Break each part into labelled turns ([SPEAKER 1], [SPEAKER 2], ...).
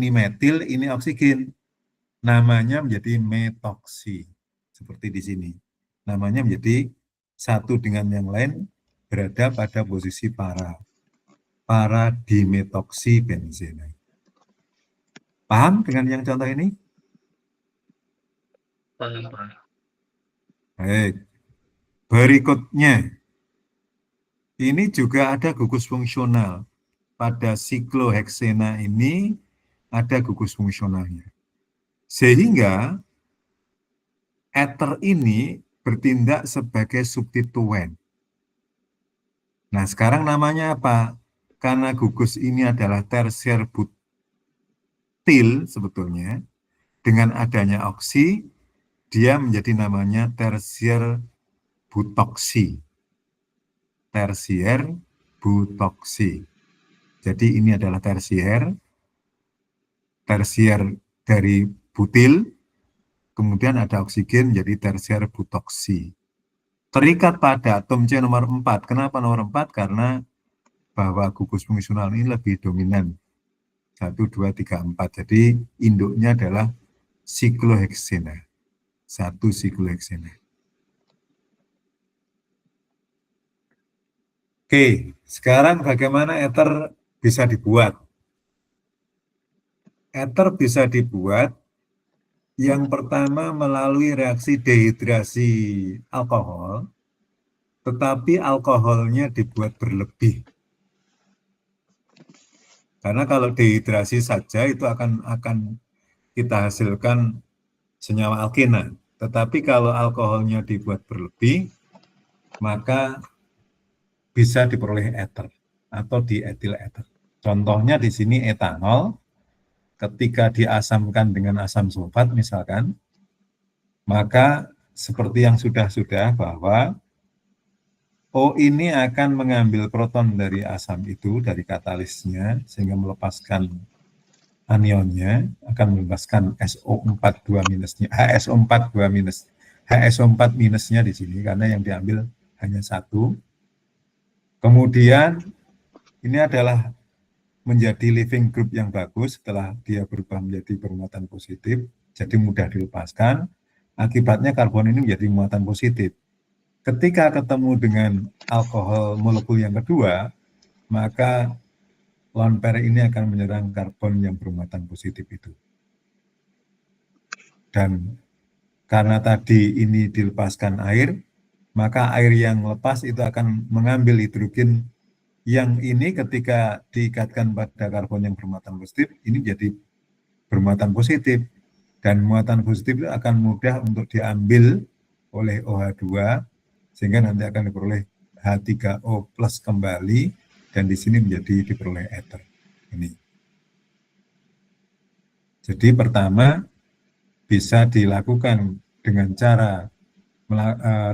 [SPEAKER 1] ini metil, ini oksigen. Namanya menjadi metoksi. Seperti di sini. Namanya menjadi satu dengan yang lain berada pada posisi para dimetoksi benzena. Paham dengan yang contoh ini?
[SPEAKER 2] Paham, Pak.
[SPEAKER 1] Baik. Berikutnya, ini juga ada gugus fungsional. Pada sikloheksena ini ada gugus fungsionalnya. Sehingga eter ini bertindak sebagai substituen. Nah, sekarang namanya apa? Karena gugus ini adalah tersier butil sebetulnya, dengan adanya oksi, dia menjadi namanya tersier butoksi. Tersier butoksi. Jadi ini adalah tersier dari butil, kemudian ada oksigen menjadi tersier butoksi. Terikat pada atom C nomor 4. Kenapa nomor 4? Karena bahwa gugus fungsional ini lebih dominan. 1, 2, 3, 4. Jadi induknya adalah sikloheksena. 1 sikloheksena. Oke, sekarang bagaimana eter bisa dibuat? Eter bisa dibuat yang pertama melalui reaksi dehidrasi alkohol, tetapi alkoholnya dibuat berlebih. Karena kalau dehidrasi saja itu akan kita hasilkan senyawa alkena. Tetapi kalau alkoholnya dibuat berlebih, maka bisa diperoleh eter atau dietil eter. Contohnya di sini etanol, ketika diasamkan dengan asam sulfat misalkan, maka seperti yang sudah-sudah bahwa O ini akan mengambil proton dari asam itu, dari katalisnya, sehingga melepaskan anionnya, akan melepaskan SO4 2 minusnya, HSO4 2 minus, HSO4 minusnya di sini, karena yang diambil hanya satu. Kemudian ini adalah menjadi living group yang bagus setelah dia berubah menjadi bermuatan positif, jadi mudah dilepaskan. Akibatnya karbon ini menjadi muatan positif. Ketika ketemu dengan alkohol molekul yang kedua, maka lone pair ini akan menyerang karbon yang bermuatan positif itu. Dan karena tadi ini dilepaskan air, maka air yang lepas itu akan mengambil hidrogen yang ini ketika diikatkan pada karbon yang bermuatan positif, ini jadi bermuatan positif. Dan muatan positif itu akan mudah untuk diambil oleh OH2, sehingga nanti akan diperoleh H3O plus kembali, dan di sini menjadi diperoleh ether. Ini. Jadi pertama bisa dilakukan dengan cara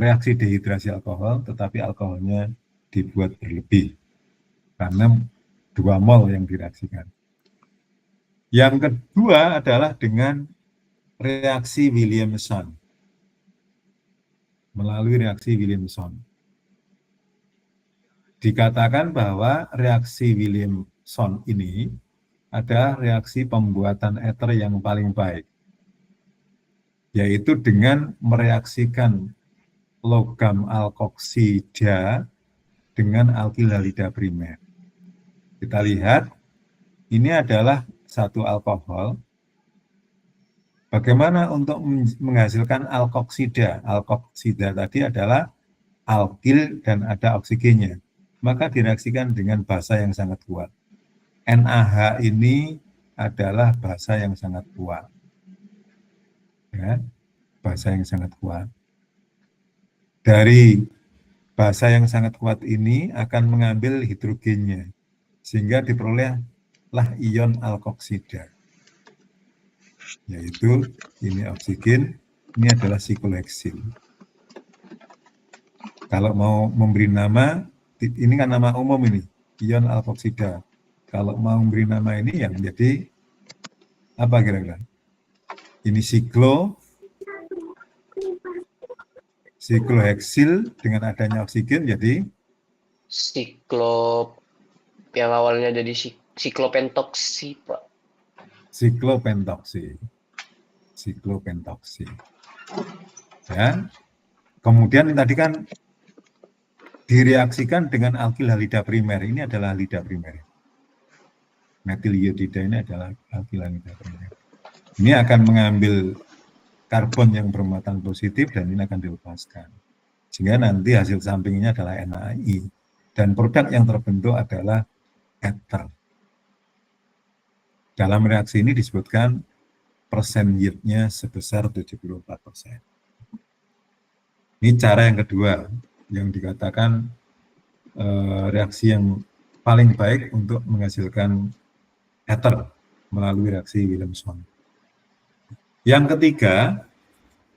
[SPEAKER 1] reaksi dehidrasi alkohol, tetapi alkoholnya dibuat berlebih karena 2 mol yang direaksikan. Yang kedua adalah dengan reaksi Williamson. Melalui reaksi Williamson. Dikatakan bahwa reaksi Williamson ini adalah reaksi pembuatan ether yang paling baik, yaitu dengan mereaksikan logam alkoksida dengan alkil halida primer. Kita lihat, ini adalah satu alkohol. Bagaimana untuk menghasilkan alkoksida? Alkoksida tadi adalah alkil dan ada oksigennya. Maka direaksikan dengan basa yang sangat kuat. NaH ini adalah basa yang sangat kuat. Ya, basa yang sangat kuat. Dari basa yang sangat kuat ini akan mengambil hidrogennya, sehingga diperolehlah ion alkoksida. Yaitu ini oksigen, ini adalah sikloheksil. Kalau mau memberi nama, ini kan nama umum ini, ion alkoksida. Kalau mau memberi nama ini yang menjadi apa kira-kira? Ini sikloheksil dengan adanya oksigen jadi
[SPEAKER 2] Siklop yang awalnya jadi siklopentoksi, Pak.
[SPEAKER 1] siklopentoksi. Ya. Kemudian tadi kan direaksikan dengan alkil halida primer. Ini adalah halida primer. Metil iodida ini adalah alkil halida primer. Ini akan mengambil karbon yang bermuatan positif dan ini akan dilepaskan. Sehingga nanti hasil sampingnya adalah NaI. Dan produk yang terbentuk adalah ether. Dalam reaksi ini disebutkan persen yield-nya sebesar 74%. Ini cara yang kedua yang dikatakan reaksi yang paling baik untuk menghasilkan ether melalui reaksi Williamson. Yang ketiga,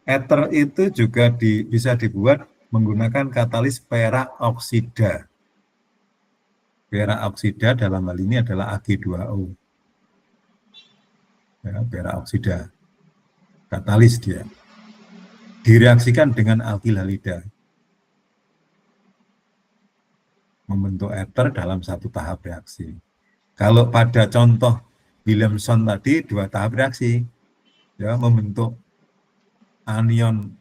[SPEAKER 1] ether itu juga bisa dibuat menggunakan katalis perak oksida. Perak oksida dalam hal ini adalah Ag2O. Ya, perak oksida. Katalis dia. Direaksikan dengan alkil halida. Membentuk ether dalam satu tahap reaksi. Kalau pada contoh Williamson tadi 2 tahap reaksi. Ya, membentuk anion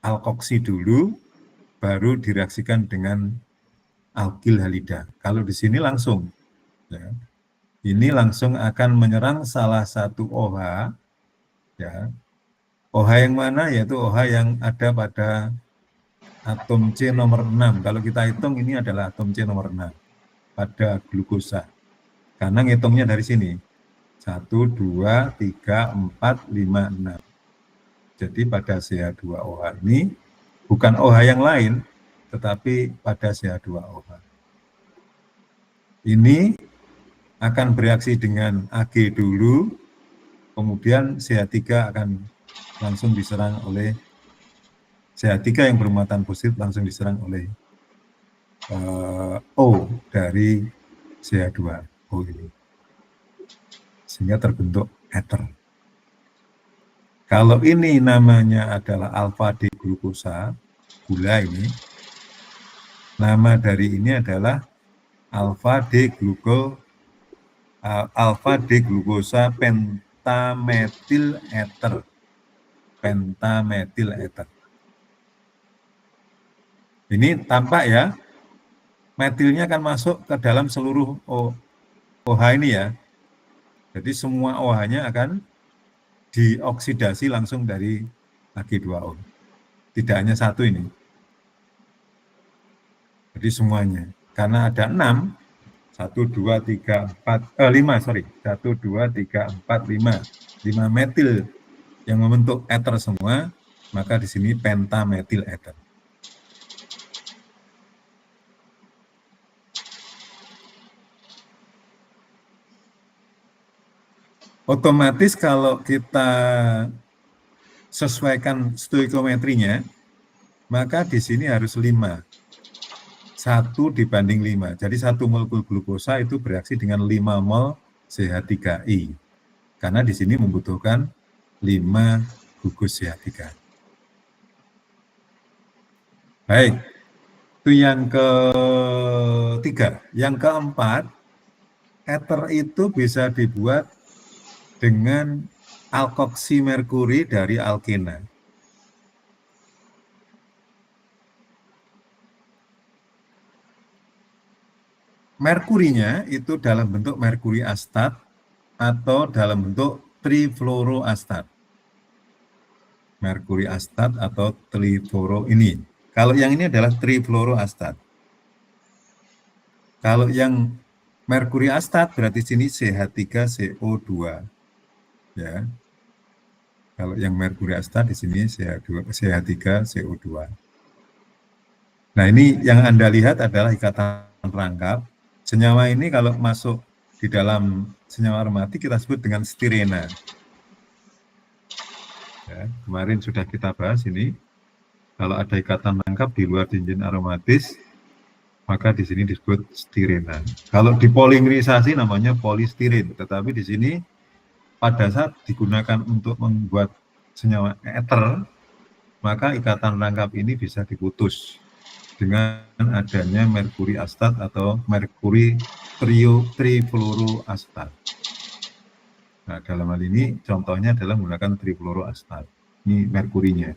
[SPEAKER 1] alkoksi dulu, baru direaksikan dengan alkil halida. Kalau di sini langsung, ya, ini langsung akan menyerang salah satu OH, ya. OH yang mana? Yaitu OH yang ada pada atom C nomor 6. Kalau kita hitung ini adalah atom C nomor 6 pada glukosa. Karena ngitungnya dari sini. 1, 2, 3, 4, 5, 6. Jadi pada CH2OH ini bukan OH yang lain, tetapi pada CH2OH. Ini akan bereaksi dengan Ag dulu, kemudian CH3 akan langsung diserang oleh CH3 yang bermuatan positif langsung diserang oleh O dari CH2O ini. Sehingga terbentuk ether. Kalau ini namanya adalah alfa-D-glukosa, gula ini, nama dari ini adalah alfa-D-glukosa pentametil ether. Pentametil ether. Ini tampak ya, metilnya akan masuk ke dalam seluruh OH ini ya. Jadi semua OH-nya akan dioksidasi langsung dari Ag2O. Tidak hanya satu ini. Jadi semuanya. Karena ada 6, 1, 2, 3, 4, 5, sorry. 1, 2, 3, 4, 5. 5 metil yang membentuk ether semua, maka di sini pentametil ether. Otomatis kalau kita sesuaikan stoikiometrinya, maka di sini harus 5. 1 dibanding 5. Jadi 1 molekul glukosa itu bereaksi dengan 5 mol CH3I. Karena di sini membutuhkan 5 gugus CH3. Baik, itu yang ketiga. Yang keempat, ether itu bisa dibuat dengan alkoksi merkuri dari alkena. Merkurinya itu dalam bentuk merkuri astat atau dalam bentuk trifluoroastat. Merkuri astat atau trifluoro ini. Kalau yang ini adalah trifluoroastat. Kalau yang merkuri astat berarti sini CH3CO2. Ya. Kalau yang merkuri astat di sini CH3CO2. Nah, ini yang Anda lihat adalah ikatan rangkap. Senyawa ini kalau masuk di dalam senyawa aromatik kita sebut dengan stirena. Ya, kemarin sudah kita bahas ini. Kalau ada ikatan rangkap di luar cincin aromatis, maka di sini disebut stirena. Kalau dipolimerisasi namanya polistirin, tetapi di sini pada saat digunakan untuk membuat senyawa ether, maka ikatan rangkap ini bisa diputus dengan adanya merkuri astat atau merkuri trifluoroastat. Nah, dalam hal ini contohnya adalah menggunakan trifluoroasetat. Ini merkurinya.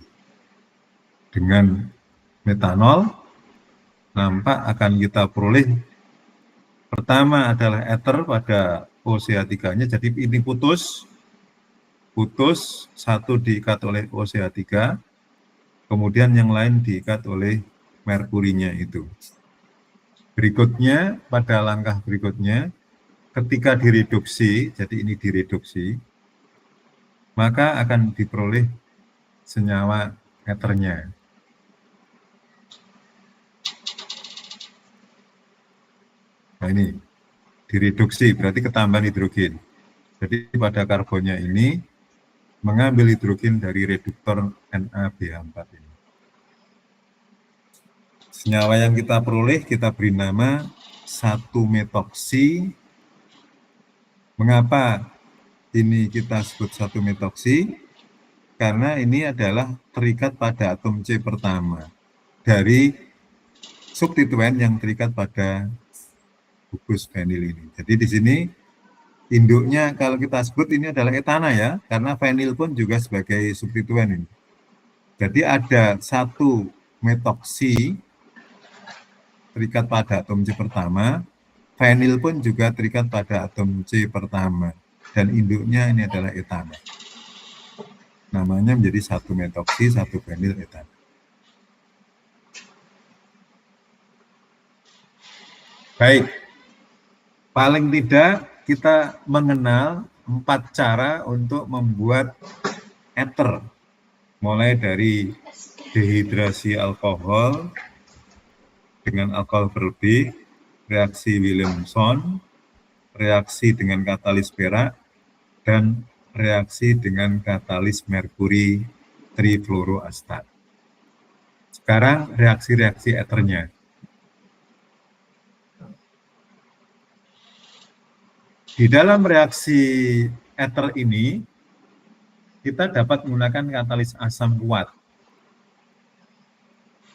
[SPEAKER 1] Dengan metanol, nampak akan kita peroleh pertama adalah ether pada OCH3-nya, jadi ini putus, satu diikat oleh OCH3, kemudian yang lain diikat oleh merkurinya itu. Berikutnya, pada langkah berikutnya, ketika direduksi, jadi ini direduksi, maka akan diperoleh senyawa ethernya. Nah ini, direduksi berarti ketambahan hidrogen. Jadi pada karbonnya ini mengambil hidrogen dari reduktor NaBH4 ini. Senyawa yang kita peroleh kita beri nama 1-metoksi. Mengapa ini kita sebut 1-metoksi? Karena ini adalah terikat pada atom C pertama dari substituen yang terikat pada gugus fenil ini. Jadi di sini induknya kalau kita sebut ini adalah etana ya, karena fenil pun juga sebagai substituen ini. Jadi ada 1-metoksi terikat pada atom C pertama, fenil pun juga terikat pada atom C pertama, dan induknya ini adalah etana. Namanya menjadi 1-metoksi, 1-fenil etana. Baik, paling tidak kita mengenal 4 cara untuk membuat ether, mulai dari dehidrasi alkohol dengan alkohol berlebih, reaksi Williamson, reaksi dengan katalis perak, dan reaksi dengan katalis merkuri trifluoroasetat. Sekarang reaksi-reaksi ethernya. Di dalam reaksi ether ini, kita dapat menggunakan katalis asam kuat.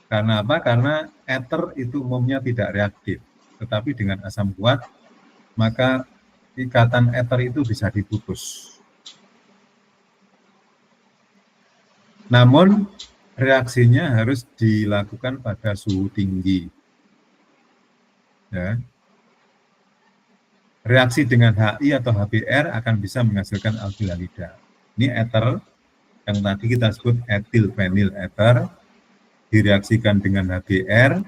[SPEAKER 1] Karena apa? Karena ether itu umumnya tidak reaktif. Tetapi dengan asam kuat, maka ikatan ether itu bisa diputus. Namun, reaksinya harus dilakukan pada suhu tinggi. Ya. Reaksi dengan HI atau HBr akan bisa menghasilkan alkilalida. Ini ether yang tadi kita sebut etil fenil ether, direaksikan dengan HBr,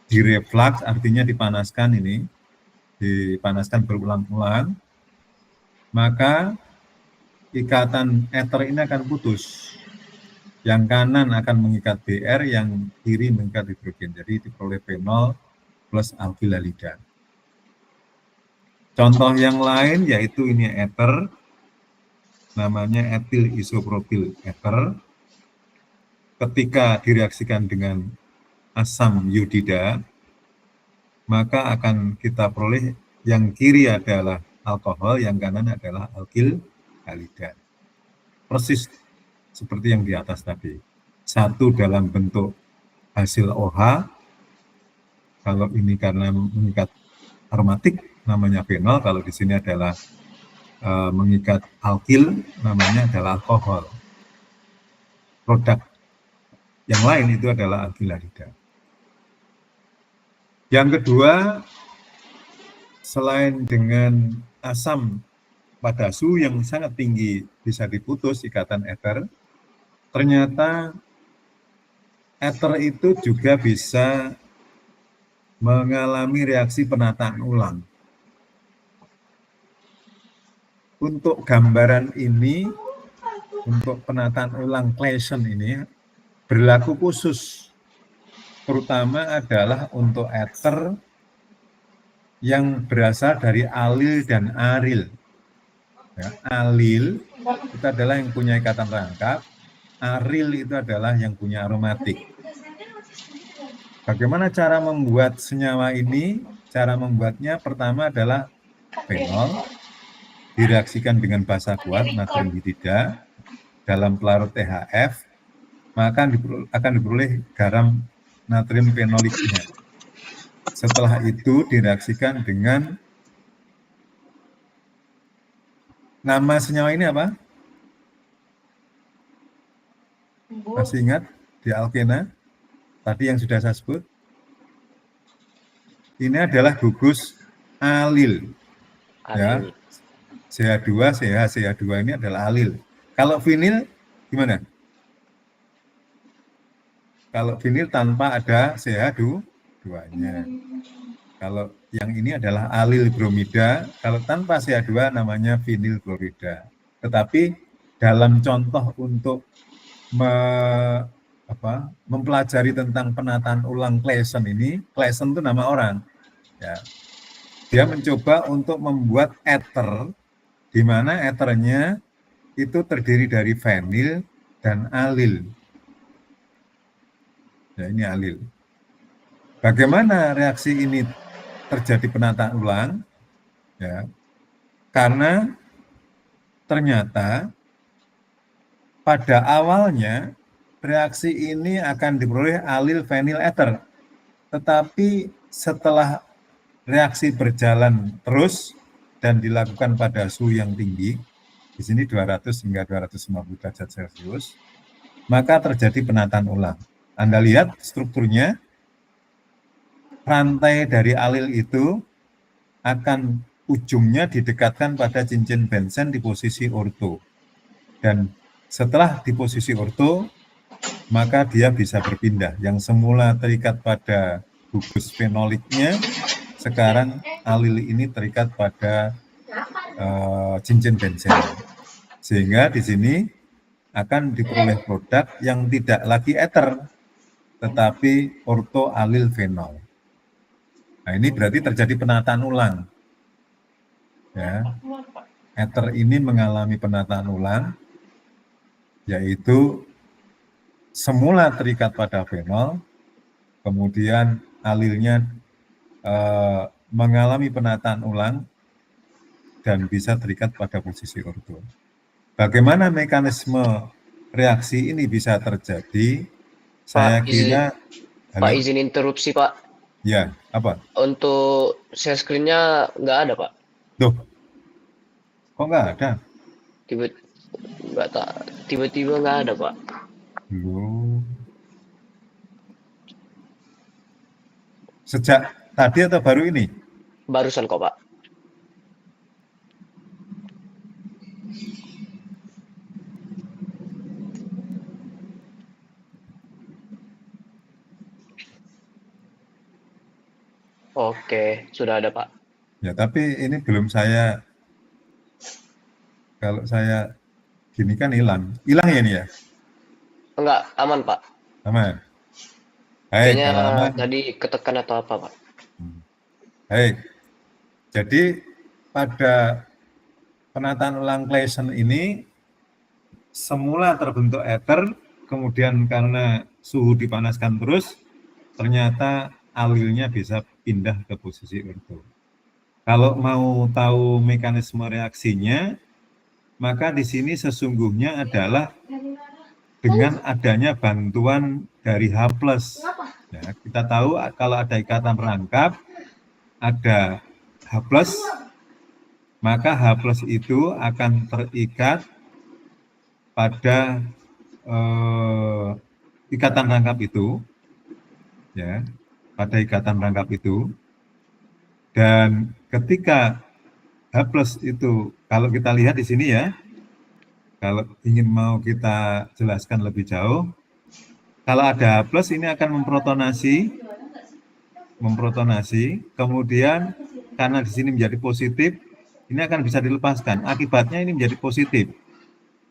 [SPEAKER 1] direflux artinya dipanaskan ini, dipanaskan berulang-ulang, maka ikatan ether ini akan putus. Yang kanan akan mengikat Br, yang kiri mengikat hidrogen. Jadi diperoleh fenol plus alkilalida. Contoh yang lain yaitu ini ether, namanya etil isopropil ether. Ketika direaksikan dengan asam iodida, maka akan kita peroleh yang kiri adalah alkohol, yang kanan adalah alkilalida. Persis seperti yang di atas tadi. Satu dalam bentuk hasil OH, kalau ini karena mengikat aromatik, namanya fenol, kalau di sini adalah mengikat alkil, namanya adalah alkohol. Produk yang lain itu adalah alkilalida. Yang kedua, selain dengan asam pada suhu yang sangat tinggi bisa diputus ikatan ether, ternyata ether itu juga bisa mengalami reaksi penataan ulang. Untuk gambaran ini, untuk penataan ulang Claisen ini berlaku khusus, terutama adalah untuk ether yang berasal dari alil dan aril. Ya, alil itu adalah yang punya ikatan rangkap, aril itu adalah yang punya aromatik. Bagaimana cara membuat senyawa ini? Cara membuatnya pertama adalah fenol, direaksikan dengan basa kuat natrium hidrida dalam pelarut THF, maka akan diperoleh garam natrium fenoliknya. Setelah itu direaksikan dengan Nama senyawa ini apa? Masih ingat di alkena tadi yang sudah saya sebut? Ini adalah gugus alil. Ya, CH2, CH, CH2 ini adalah alil. Kalau vinil gimana? Kalau vinil tanpa ada CH2-nya. Kalau yang ini adalah alil bromida, kalau tanpa CH2 namanya vinil klorida. Tetapi dalam contoh untuk mempelajari tentang penataan ulang Claisen ini, Claisen itu nama orang. Ya. Dia mencoba untuk membuat ether, di mana ethernya itu terdiri dari vinil dan alil. Ya, ini alil. Bagaimana reaksi ini terjadi penataan ulang? Ya, karena ternyata pada awalnya reaksi ini akan diperoleh alil vinil ether, tetapi setelah reaksi berjalan terus dan dilakukan pada suhu yang tinggi, di sini 200 hingga 250 derajat Celcius, maka terjadi penataan ulang. Anda lihat strukturnya, rantai dari alil itu akan ujungnya didekatkan pada cincin benzen di posisi orto. Dan setelah di posisi orto, maka dia bisa berpindah. Yang semula terikat pada gugus fenoliknya, sekarang alil ini terikat pada cincin benzen. Sehingga di sini akan diperoleh produk yang tidak lagi ether, tetapi orto alil fenol. Nah, ini berarti terjadi penataan ulang. Ya. Ether ini mengalami penataan ulang, yaitu semula terikat pada fenol, kemudian alilnya mengalami penataan ulang dan bisa terikat pada posisi orto. Bagaimana mekanisme reaksi ini bisa terjadi? Saya kira...
[SPEAKER 2] Pak, izin interupsi, Pak.
[SPEAKER 1] Ya, apa?
[SPEAKER 2] Untuk share screen-nya nggak ada, Pak.
[SPEAKER 1] Tuh, kok nggak ada?
[SPEAKER 2] Tiba-tiba nggak ada, Pak.
[SPEAKER 1] Loh. Sejak tadi atau baru ini?
[SPEAKER 2] Barusan kok, Pak. Oke, sudah ada, Pak.
[SPEAKER 1] Ya, tapi ini belum saya, kalau saya gini kan hilang. Hilang ya ini ya?
[SPEAKER 2] Enggak, aman, Pak.
[SPEAKER 1] Aman. Baik,
[SPEAKER 2] Kayaknya
[SPEAKER 1] kalau aman.
[SPEAKER 2] tadi ketekan atau apa, Pak?
[SPEAKER 1] Baik. Jadi pada penataan ulang Claisen ini semula terbentuk ether, kemudian karena suhu dipanaskan terus, ternyata alilnya bisa pindah ke posisi orto. Kalau mau tahu mekanisme reaksinya, maka di sini sesungguhnya adalah dengan adanya bantuan dari H+. Ya, kita tahu kalau ada ikatan rangkap, ada H+, maka H+ itu akan terikat pada ikatan rangkap itu, ya, pada ikatan rangkap itu. Dan ketika H+ itu, kalau kita lihat di sini ya, kalau ingin mau kita jelaskan lebih jauh, kalau ada H+ ini akan memprotonasi, kemudian karena di sini menjadi positif, ini akan bisa dilepaskan. Akibatnya ini menjadi positif.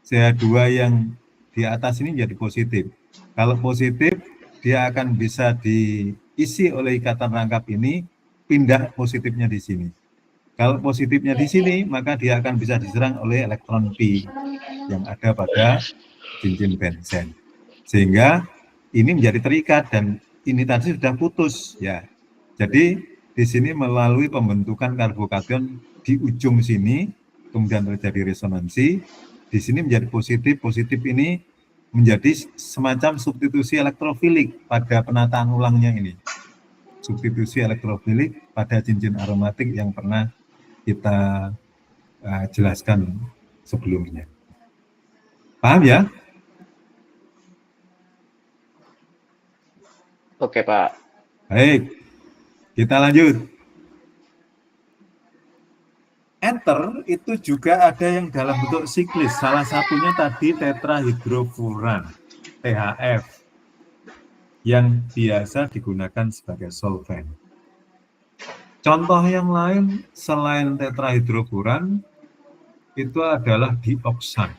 [SPEAKER 1] CH2 yang di atas ini menjadi positif. Kalau positif, dia akan bisa diisi oleh ikatan rangkap ini, pindah positifnya di sini. Kalau positifnya di sini, maka dia akan bisa diserang oleh elektron P yang ada pada cincin benzen. Sehingga ini menjadi terikat dan ini tadi sudah putus ya. Jadi di sini melalui pembentukan karbokation di ujung sini, kemudian terjadi resonansi, di sini menjadi positif, positif ini menjadi semacam substitusi elektrofilik pada penataan ulangnya ini. Substitusi elektrofilik pada cincin aromatik yang pernah kita jelaskan sebelumnya. Paham ya?
[SPEAKER 2] Oke, Pak.
[SPEAKER 1] Baik, kita lanjut. Ether itu juga ada yang dalam bentuk siklis. Salah satunya tadi tetrahidrofuran, THF, yang biasa digunakan sebagai solvent. Contoh yang lain selain tetrahidrofuran itu adalah dioksan,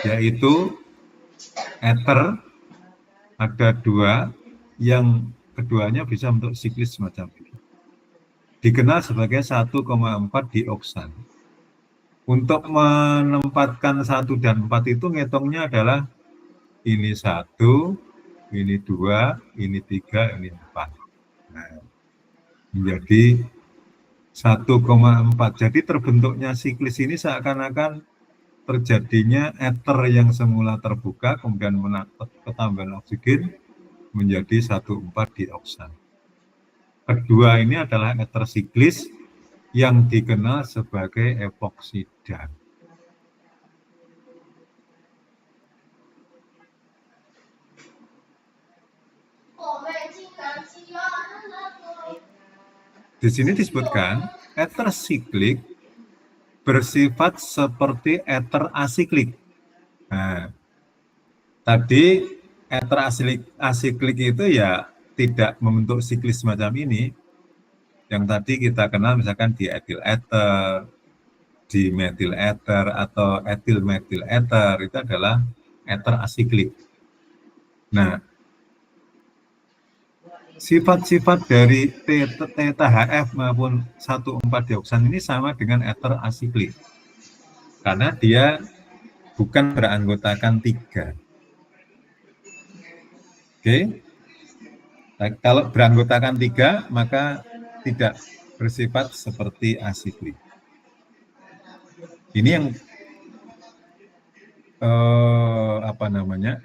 [SPEAKER 1] yaitu ether ada dua, yang keduanya bisa bentuk siklis semacam ini. Dikenal sebagai 1,4 dioksan. Untuk menempatkan 1 dan 4 itu ngitungnya adalah ini 1, ini 2, ini 3, ini 4. Nah, menjadi 1,4. Jadi terbentuknya siklis ini seakan-akan terjadinya ether yang semula terbuka, kemudian ketambahan oksigen menjadi 1,4 dioksan. Kedua ini adalah ether siklis yang dikenal sebagai epoksida. Di sini disebutkan ether siklik bersifat seperti ether asiklik. Nah, tadi ether asiklik itu ya tidak membentuk siklis semacam ini. Yang tadi kita kenal misalkan dietil ether, dimetil ether, atau etil metil ether, itu adalah ether asiklik. Nah, sifat-sifat dari THF maupun 1,4 dioksan ini sama dengan ether asiklik. Karena dia bukan beranggotakan 3. Oke. Nah, kalau beranggotakan 3, maka tidak bersifat seperti asiklik. Ini yang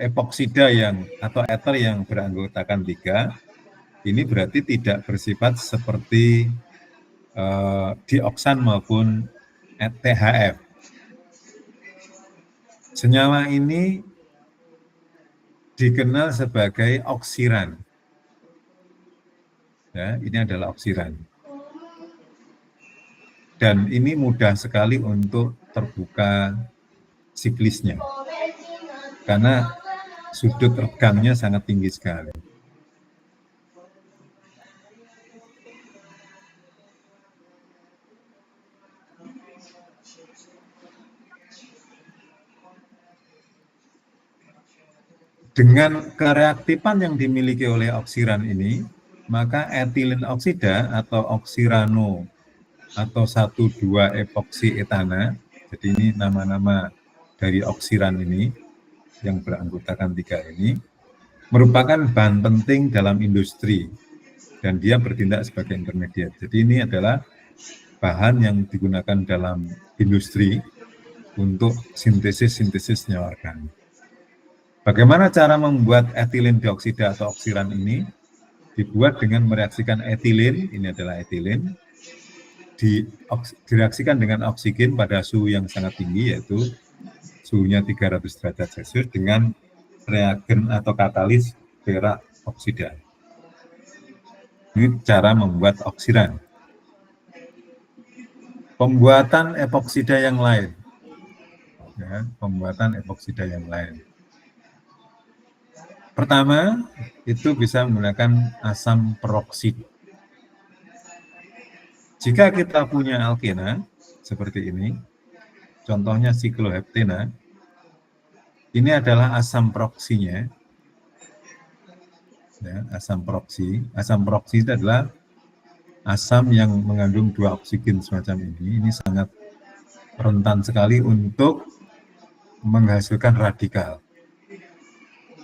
[SPEAKER 1] epoksida yang atau ether yang beranggotakan 3, ini berarti tidak bersifat seperti dioksan maupun THF. Senyawa ini dikenal sebagai oksiran. Ya, ini adalah oksiran. Dan ini mudah sekali untuk terbuka siklisnya. Karena sudut regangnya sangat tinggi sekali. Dengan kereaktifan yang dimiliki oleh oksiran ini, maka etilin oksida atau oksirano atau 1,2 epoksi etana, jadi ini nama-nama dari oksiran ini yang beranggotakan 3 ini, merupakan bahan penting dalam industri dan dia bertindak sebagai intermediat. Jadi ini adalah bahan yang digunakan dalam industri untuk sintesis senyawa organik. Bagaimana cara membuat etilin dioksida atau oksiran ini? Dibuat dengan mereaksikan etilin, ini adalah etilin, direaksikan dengan oksigen pada suhu yang sangat tinggi, yaitu suhunya 300 derajat Celcius dengan reagen atau katalis peroksida. Ini cara membuat oksiran. Pembuatan epoksida yang lain. Ya, pembuatan epoksida yang lain. Pertama, itu bisa menggunakan asam peroksida. Jika kita punya alkena seperti ini, contohnya sikloheptena, ini adalah asam proksinya. Ya, asam proksi. Asam proksi itu adalah asam yang mengandung 2 oksigen semacam ini. Ini sangat rentan sekali untuk menghasilkan radikal.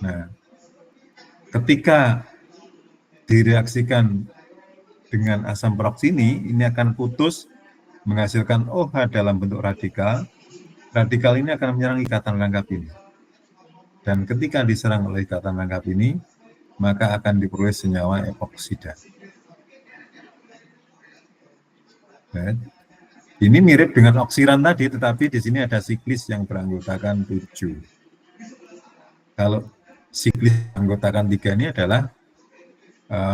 [SPEAKER 1] Nah, ketika direaksikan dengan asam peroksi ini akan putus menghasilkan OH dalam bentuk radikal. Radikal ini akan menyerang ikatan rangkap ini. Dan ketika diserang oleh ikatan rangkap ini, maka akan diperoleh senyawa epoksida. Ini mirip dengan oksiran tadi, tetapi di sini ada siklis yang beranggotakan 7. Kalau siklis beranggotakan 3 ini adalah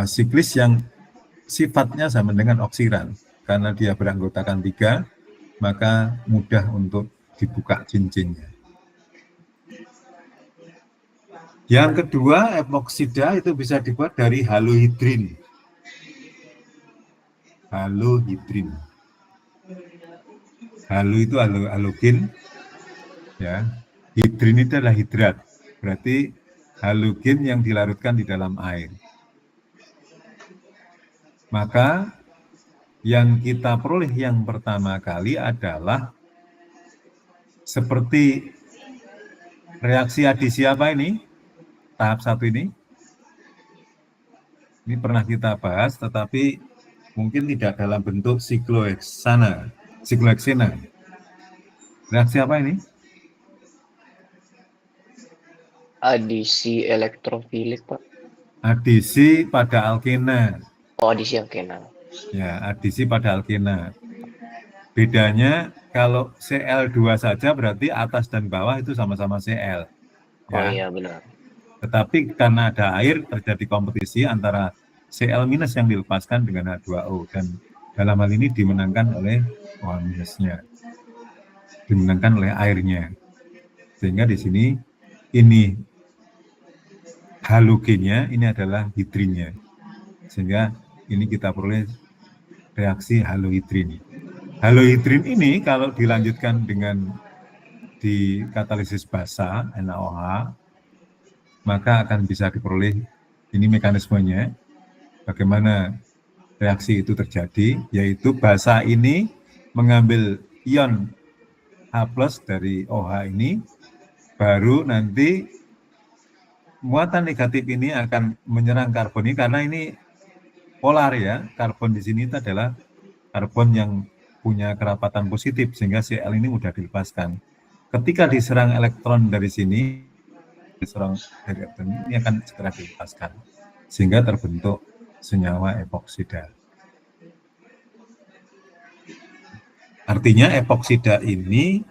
[SPEAKER 1] siklis yang sifatnya sama dengan oksiran. Karena dia beranggotakan 3, maka mudah untuk dibuka cincinnya. Yang kedua, epoksida itu bisa dibuat dari halohidrin. Halohidrin. Halo itu halogen, ya. Hidrin itu adalah hidrat, berarti halogen yang dilarutkan di dalam air. Maka yang kita peroleh yang pertama kali adalah seperti reaksi adisi apa ini? Tahap 1 ini. Ini pernah kita bahas, tetapi mungkin tidak dalam bentuk sikloheksana. Reaksi apa ini?
[SPEAKER 2] Adisi elektrofilik, Pak.
[SPEAKER 1] Adisi pada alkena.
[SPEAKER 2] Oh, adisi alkena.
[SPEAKER 1] Ya, adisi pada alkena. Bedanya kalau Cl2 saja berarti atas dan bawah itu sama-sama Cl. Ya.
[SPEAKER 2] Oh iya, benar.
[SPEAKER 1] Tetapi karena ada air terjadi kompetisi antara Cl- yang dilepaskan dengan H2O, dan dalam hal ini dimenangkan oleh OH-nya, dimenangkan oleh airnya. Sehingga di sini ini halogennya, ini adalah hidrinnya. Sehingga ini kita peroleh reaksi halohidrin. Halohidrin ini kalau dilanjutkan dengan di katalisis basa NaOH, maka akan bisa diperoleh, ini mekanismenya, bagaimana reaksi itu terjadi, yaitu basa ini mengambil ion H+ dari OH ini, baru nanti muatan negatif ini akan menyerang karbon ini, karena ini polar ya, karbon di sini itu adalah karbon yang punya kerapatan positif, sehingga Cl ini mudah dilepaskan. Ketika diserang elektron dari sini, diserang dari elektron ini akan segera dilepaskan, sehingga terbentuk senyawa epoksida. Artinya epoksida ini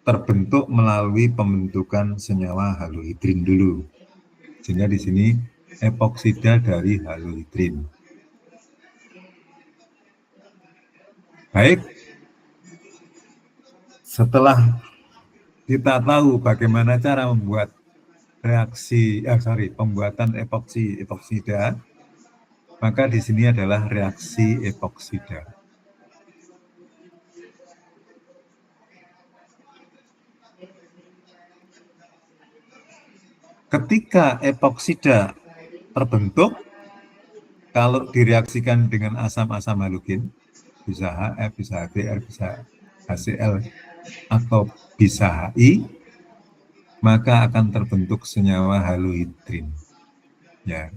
[SPEAKER 1] terbentuk melalui pembentukan senyawa halohidrin dulu, sehingga di sini epoksida dari halohidrin. Baik, setelah kita tahu bagaimana cara membuat pembuatan epoksida, maka di sini adalah reaksi epoksida. Ketika epoksida terbentuk, kalau direaksikan dengan asam-asam halogen, bisa HF, bisa HBr, bisa HCl, atau bisa HI, maka akan terbentuk senyawa halohidrin. Ya,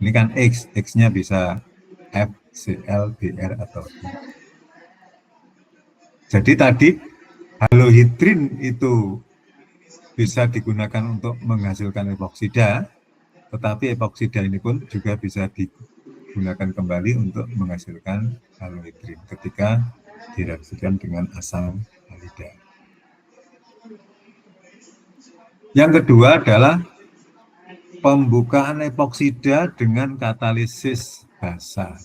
[SPEAKER 1] ini kan X-nya bisa F, Cl, Br, atau I. Jadi tadi halohidrin itu bisa digunakan untuk menghasilkan epoksida, tetapi epoksida ini pun juga bisa digunakan kembali untuk menghasilkan halohidrin ketika direaksikan dengan asam halida. Yang kedua adalah pembukaan epoksida dengan katalisis basa.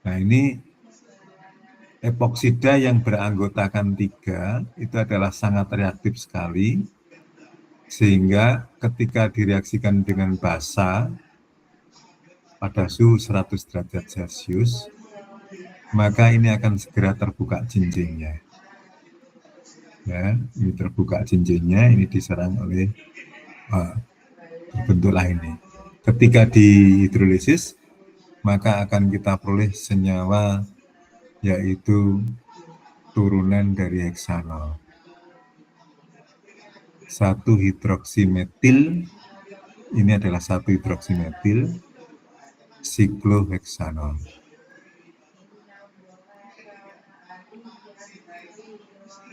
[SPEAKER 1] Nah, ini epoksida yang beranggotakan 3 itu adalah sangat reaktif sekali, sehingga ketika direaksikan dengan basa pada suhu 100 derajat Celcius, maka ini akan segera terbuka cincinnya. Ya, ini terbuka cincinnya, ini diserang oleh terbentuklah ini. Ketika dihidrolisis, maka akan kita peroleh senyawa yaitu turunan dari heksanol. 1-hidroksimetil, ini adalah 1-hidroksimetil sikloheksanol.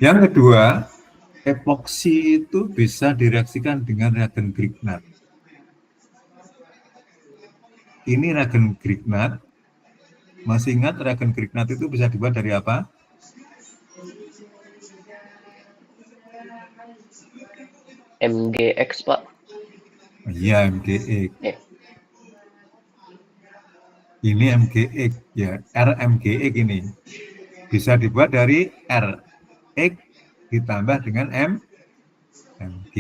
[SPEAKER 1] Yang kedua, epoksi itu bisa direaksikan dengan reagen Grignard. Ini reagen Grignard Masih ingat reagen Grignard itu bisa dibuat dari apa?
[SPEAKER 2] MgX, Pak.
[SPEAKER 1] Iya, MgX.
[SPEAKER 2] Eh,
[SPEAKER 1] Ini MgX, ya, RMgX ini. Bisa dibuat dari RX ditambah dengan Mg.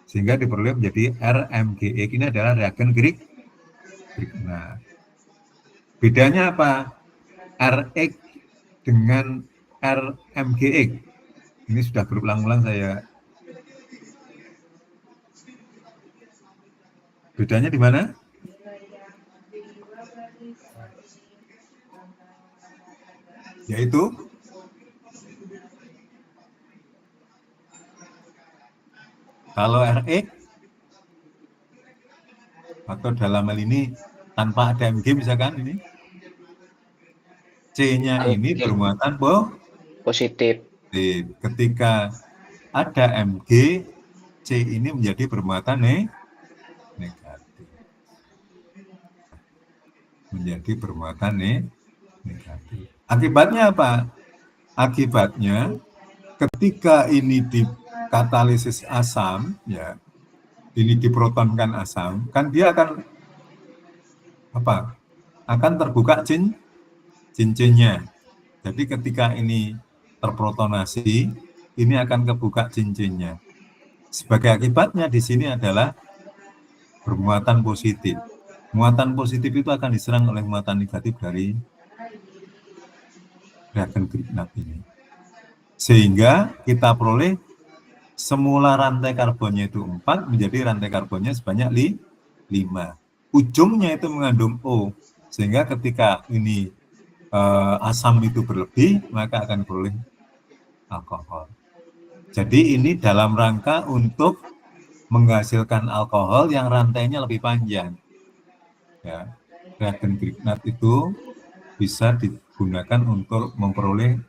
[SPEAKER 1] Sehingga diperoleh menjadi RMgX. Ini adalah reagen Grignard. Bedanya apa? RX dengan RMgX. Ini sudah berulang-ulang saya. Bedanya di mana? Yaitu kalau RX atau dalam hal ini tanpa ada Mg misalkan ini C-nya ini bermuatan
[SPEAKER 2] positif.
[SPEAKER 1] Ketika ada Mg, C ini menjadi bermuatan negatif. Menjadi bermuatan negatif. Akibatnya apa? Akibatnya ketika ini di katalisis asam, ya, ini diprotonkan asam, kan dia akan apa? Akan terbuka cincinnya. Jadi ketika ini terprotonasi, ini akan kebuka cincinnya. Sebagai akibatnya di sini adalah bermuatan positif. Muatan positif itu akan diserang oleh muatan negatif dari reagen Grignard ini. Sehingga kita peroleh semula rantai karbonnya itu 4 menjadi rantai karbonnya sebanyak 5. Ujungnya itu mengandung O. Sehingga ketika ini asam itu berlebih, maka akan peroleh alkohol. Jadi ini dalam rangka untuk menghasilkan alkohol yang rantainya lebih panjang. Ya, reagen Grignard itu bisa digunakan untuk memperoleh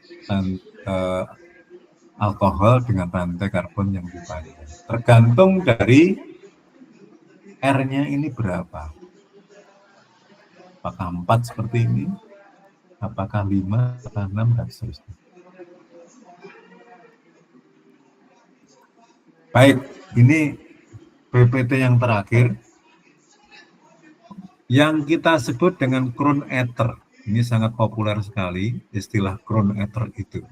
[SPEAKER 1] alkohol dengan rantai karbon yang lebih panjang. Tergantung dari R-nya ini berapa. Apakah 4 seperti ini? Apakah 5, apakah 6, dan seterusnya. Baik, ini PPT yang terakhir. Yang kita sebut dengan Crown ether. Ini sangat populer sekali, istilah Crown ether itu.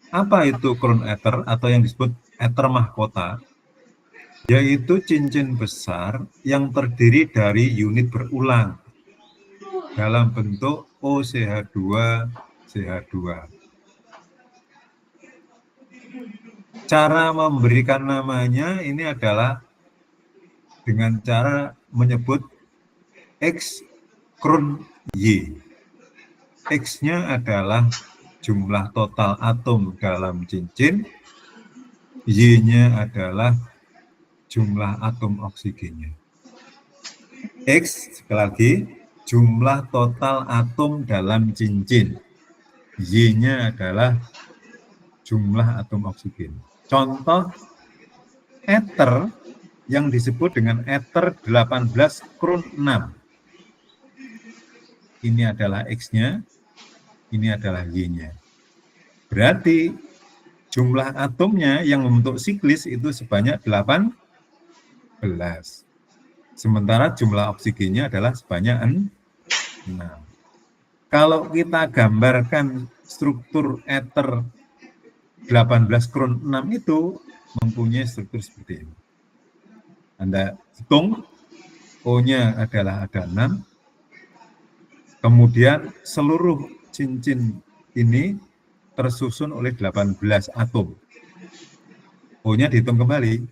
[SPEAKER 1] Apa itu Crown ether atau yang disebut ether mahkota? Yaitu cincin besar yang terdiri dari unit berulang dalam bentuk OCH2, CH2. Cara memberikan namanya ini adalah dengan cara menyebut X Crown Y. X-nya adalah jumlah total atom dalam cincin, Y-nya adalah jumlah atom oksigennya. X, sekali lagi, jumlah total atom dalam cincin, Y-nya adalah jumlah atom oksigen. Contoh ether yang disebut dengan ether 18 Crown 6. Ini adalah X-nya, ini adalah Y-nya. Berarti jumlah atomnya yang membentuk siklis itu sebanyak 18. Sementara jumlah oksigennya adalah sebanyak 6. Kalau kita gambarkan struktur ether 18 Crown 6 itu mempunyai struktur seperti ini. Anda hitung, O-nya adalah ada 6. Kemudian seluruh cincin ini tersusun oleh 18 atom. O-nya dihitung kembali.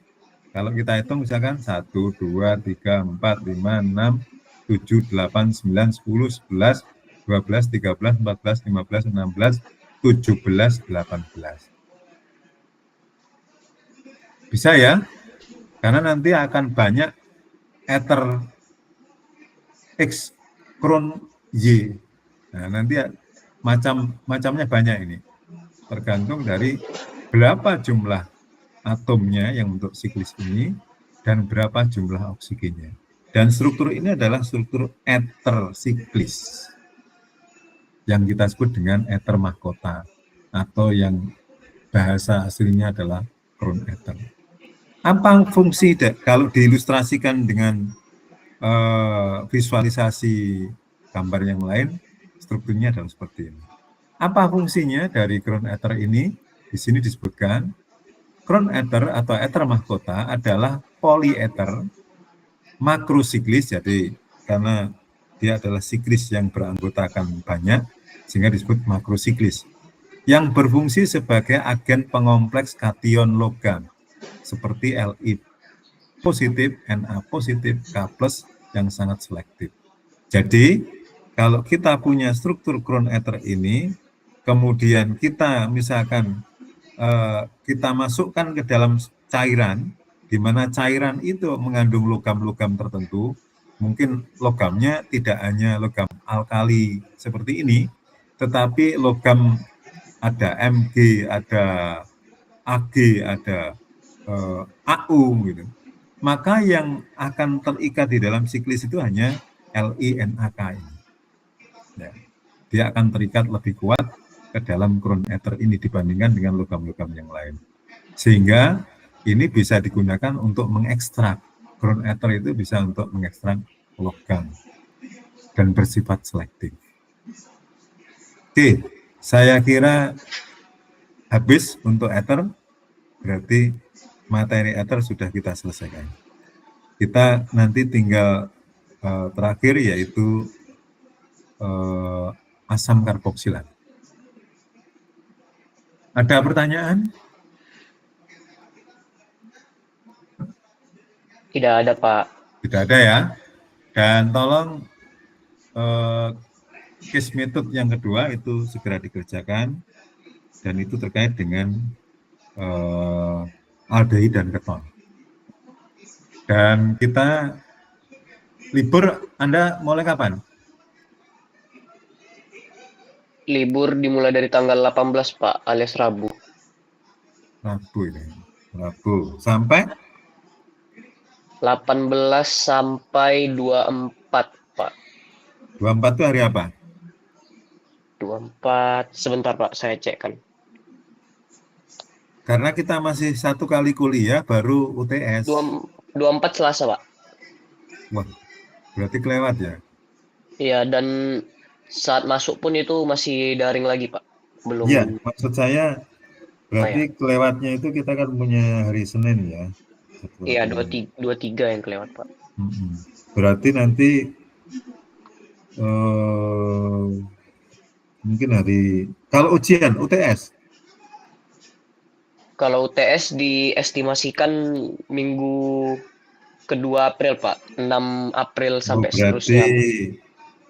[SPEAKER 1] Kalau kita hitung misalkan 1, 2, 3, 4, 5, 6, 7, 8, 9, 10, 11, 12, 13, 14, 15, 16, 17, 18. Bisa ya? Karena nanti akan banyak ether X Crown Y. Nah, nanti macamnya banyak ini. Tergantung dari berapa jumlah atomnya yang untuk siklis ini dan berapa jumlah oksigennya. Dan struktur ini adalah struktur ether siklis. yang kita sebut dengan ether mahkota atau yang bahasa aslinya adalah crown ether. Apa fungsi kalau diilustrasikan dengan visualisasi gambar yang lain, strukturnya adalah seperti ini. Apa fungsinya dari crown ether ini? Di sini disebutkan crown ether atau ether mahkota adalah polyether makrosiklis, jadi karena dia adalah siklis yang beranggotakan banyak, sehingga disebut makrosiklis, yang berfungsi sebagai agen pengompleks kation logam, seperti Li positif, Na positif, K plus yang sangat selektif. Jadi, kalau kita punya struktur crown ether ini, kemudian kita misalkan kita masukkan ke dalam cairan, di mana cairan itu mengandung logam-logam tertentu, mungkin logamnya tidak hanya logam alkali seperti ini, tetapi logam ada Mg, ada Ag, ada Au gitu. Maka yang akan terikat di dalam siklis itu hanya LiNaK ini. Ya. Dia akan terikat lebih kuat ke dalam crown ether ini dibandingkan dengan logam-logam yang lain. Sehingga ini bisa digunakan untuk mengekstrak. Crown ether itu bisa untuk mengekstrak logam dan bersifat selektif. Oke, saya kira habis untuk ether, berarti materi ether sudah kita selesaikan. Kita nanti tinggal terakhir yaitu asam karboksilat. Ada pertanyaan?
[SPEAKER 2] Tidak ada, Pak.
[SPEAKER 1] Tidak ada ya. Dan tolong case method yang kedua itu segera dikerjakan, dan itu terkait dengan aldehid dan keton. Dan kita libur, Anda mulai kapan?
[SPEAKER 2] Libur dimulai dari tanggal 18, Pak, alias Rabu.
[SPEAKER 1] Rabu ini. Rabu. Sampai?
[SPEAKER 2] 18 sampai 24, Pak.
[SPEAKER 1] 24 itu hari apa?
[SPEAKER 2] 24, sebentar, Pak, saya cek kan.
[SPEAKER 1] Karena kita masih satu kali kuliah, baru UTS.
[SPEAKER 2] 24 Selasa, Pak.
[SPEAKER 1] Wah, berarti kelewat ya?
[SPEAKER 2] Iya, dan saat masuk pun itu masih daring lagi, Pak. Belum.
[SPEAKER 1] Iya, maksud saya berarti
[SPEAKER 2] ya.
[SPEAKER 1] kelewatnya itu kita kan punya hari Senin ya.
[SPEAKER 2] Iya, 23 yang kelewat, Pak.
[SPEAKER 1] Berarti nanti mungkin hari, kalau ujian UTS?
[SPEAKER 2] Kalau UTS diestimasikan minggu kedua April, Pak. 6 April sampai seterusnya.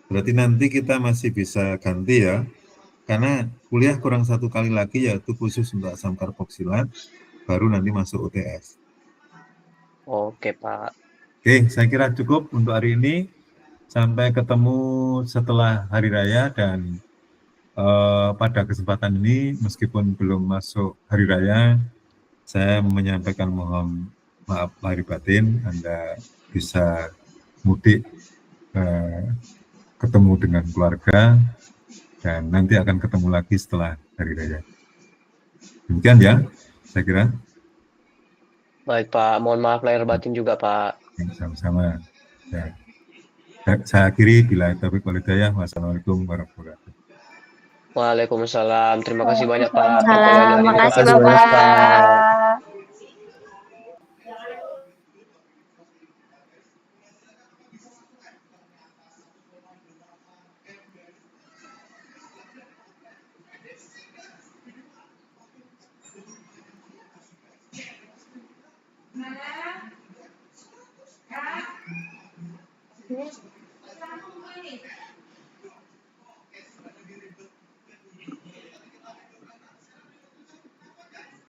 [SPEAKER 1] Berarti nanti kita masih bisa ganti ya. Karena kuliah kurang satu kali lagi, yaitu khusus untuk asam karboksilat, baru nanti masuk UTS.
[SPEAKER 2] Oke, Pak.
[SPEAKER 1] Oke, saya kira cukup untuk hari ini. Sampai ketemu setelah Hari Raya, dan pada kesempatan ini, meskipun belum masuk Hari Raya, saya menyampaikan mohon maaf lahir batin. Anda bisa mudik ketemu dengan keluarga, dan nanti akan ketemu lagi setelah Hari Raya. Demikian ya, saya kira.
[SPEAKER 2] Baik, Pak. Mohon maaf lahir batin juga, Pak.
[SPEAKER 1] Sama-sama. Ya. Saya akhiri, bila taufiq wal hidayah. Wassalamualaikum warahmatullahi wabarakatuh.
[SPEAKER 2] Waalaikumsalam. Terima kasih banyak, Pak.
[SPEAKER 3] Waalaikumsalam. Makasih,
[SPEAKER 2] Terima kasih,
[SPEAKER 3] Bapak.